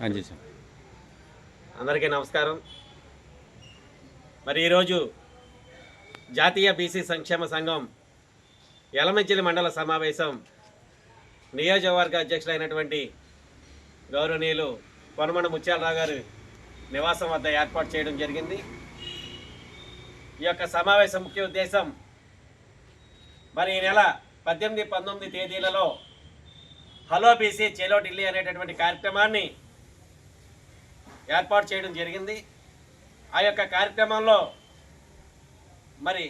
అందరికీ నమస్కారం. మరి ఈరోజు జాతీయ బీసీ సంక్షేమ సంఘం యలమంచిలి మండల సమావేశం నియోజకవర్గ అధ్యక్షులైనటువంటి గౌరవనీయులు కొనమన ముత్యాలరావు గారు నివాసం వద్ద ఏర్పాటు చేయడం జరిగింది. ఈ యొక్క సమావేశం ముఖ్య ఉద్దేశం మరి ఈ నెల 18, 19 తేదీలలో హలో బీసీ చేలో ఢిల్లీ అనేటటువంటి కార్యక్రమాన్ని ఏర్పాటు చేయడం జరిగింది. ఆ యొక్క కార్యక్రమంలో మరి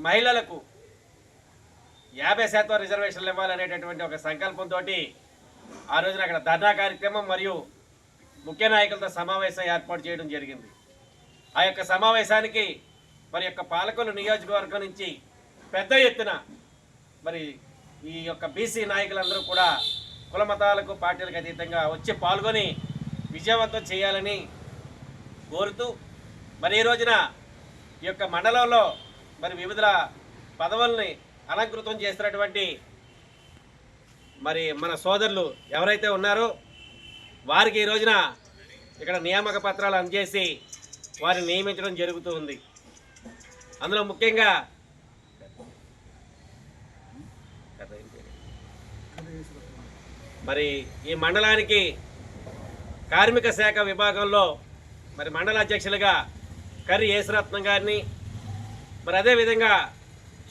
మహిళలకు 50% రిజర్వేషన్లు ఇవ్వాలనేటటువంటి ఒక సంకల్పంతో ఆ రోజున అక్కడ ధర్నా కార్యక్రమం మరియు ముఖ్య నాయకులతో సమావేశం ఏర్పాటు చేయడం జరిగింది. ఆ యొక్క సమావేశానికి మరి యొక్క పాలకొల్లు నియోజకవర్గం నుంచి పెద్ద ఎత్తున మరి ఈ యొక్క బీసీ నాయకులందరూ కూడా కుల మతాలకు పార్టీలకు అతీతంగా వచ్చి పాల్గొని విజయవంతం చేయాలని కోరుతూ మరి ఈ రోజున ఈ యొక్క మండలంలో మరి వివిధ పదవుల్ని అలంకృతం చేస్తున్నటువంటి మరి మన సోదరులు ఎవరైతే ఉన్నారో వారికి ఈ రోజున ఇక్కడ నియామక పత్రాలు అందజేసి వారిని నియమించడం జరుగుతూ ఉంది. అందులో ముఖ్యంగా మరి ఈ మండలానికి కార్మిక శాఖ విభాగంలో మరి మండల అధ్యక్షులుగా కర్రి యేసురత్నం గారిని, మరి అదేవిధంగా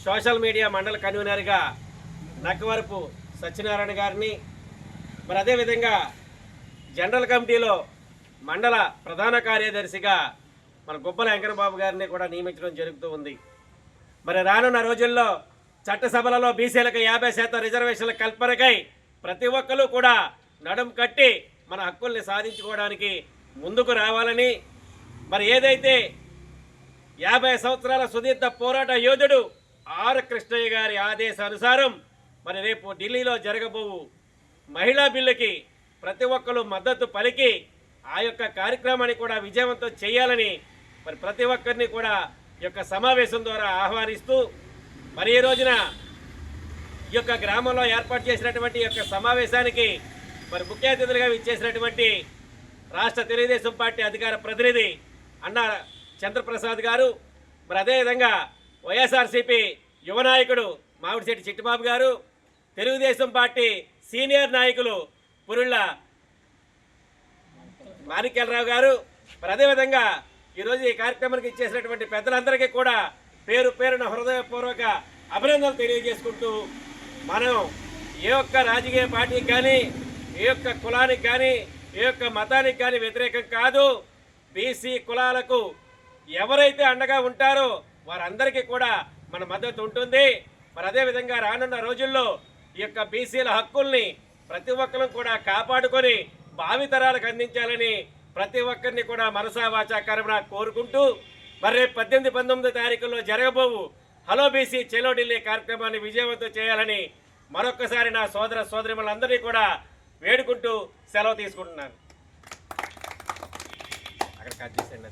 సోషల్ మీడియా మండల కన్వీనర్గా నక్కవరపు సత్యనారాయణ గారిని, మరి అదేవిధంగా జనరల్ కమిటీలో మండల ప్రధాన కార్యదర్శిగా మన గుబ్బల వెంకటబాబు గారిని కూడా నియమించడం జరుగుతూ ఉంది. మరి రానున్న రోజుల్లో చట్టసభలలో బీసీలకు 50% రిజర్వేషన్ల కల్పనకై ప్రతి ఒక్కరూ కూడా నడుం కట్టి మన హక్కుల్ని సాధించుకోవడానికి ముందుకు రావాలని, మరి ఏదైతే 50 సంవత్సరాల సుదీర్ఘ పోరాట యోధుడు ఆర్ కృష్ణయ్య గారి ఆదేశానుసారం మరి రేపు ఢిల్లీలో జరగబోవు మహిళా బిల్లుకి ప్రతి ఒక్కరూ మద్దతు పలికి ఆ యొక్క కార్యక్రమాన్ని కూడా విజయవంతం చేయాలని మరి ప్రతి ఒక్కరిని కూడా ఈ యొక్క సమావేశం ద్వారా ఆహ్వానిస్తూ మరి ఈ రోజున ఈ యొక్క గ్రామంలో ఏర్పాటు చేసినటువంటి ఈ యొక్క సమావేశానికి మరి ముఖ్య అతిథులుగా ఇచ్చేసినటువంటి రాష్ట్ర తెలుగుదేశం పార్టీ అధికార ప్రతినిధి అన్న చంద్రప్రసాద్ గారు, మరి అదేవిధంగా వైఎస్ఆర్సీపీ యువ నాయకుడు మామిడిశెట్టి చిట్టిబాబు గారు, తెలుగుదేశం పార్టీ సీనియర్ నాయకులు పురుళ్ళ మాణిక్యాలరావు గారు, మరి అదేవిధంగా ఈరోజు ఈ కార్యక్రమానికి ఇచ్చేసినటువంటి పెద్దలందరికీ కూడా పేరు పేరున హృదయపూర్వక అభినందనలు తెలియజేసుకుంటూ మనం ఏ ఒక్క రాజకీయ పార్టీకి కానీ, ఏ ఒక్క కులానికి కానీ, ఏ ఒక్క మతానికి కానీ వ్యతిరేకం కాదు. బీసీ కులాలకు ఎవరైతే అండగా ఉంటారో వారందరికీ కూడా మన మద్దతు ఉంటుంది. మరి అదేవిధంగా రానున్న రోజుల్లో ఈ యొక్క బీసీల హక్కుల్ని ప్రతి ఒక్కరూ కూడా కాపాడుకొని భావితరాలకు అందించాలని ప్రతి ఒక్కరిని కూడా మనసా వాచా కర్మణ కోరుకుంటూ మరి రేపు 18, 19 తారీఖుల్లో జరగబోవు హలో బీసీ చేలో ఢిల్లీ కార్యక్రమాన్ని విజయవంతం చేయాలని మరొక్కసారి నా సోదర సోదరిమలందరినీ కూడా వేడుకుంటూ సెలవు తీసుకుంటున్నాను. అక్కడ కట్ చేసేయండి.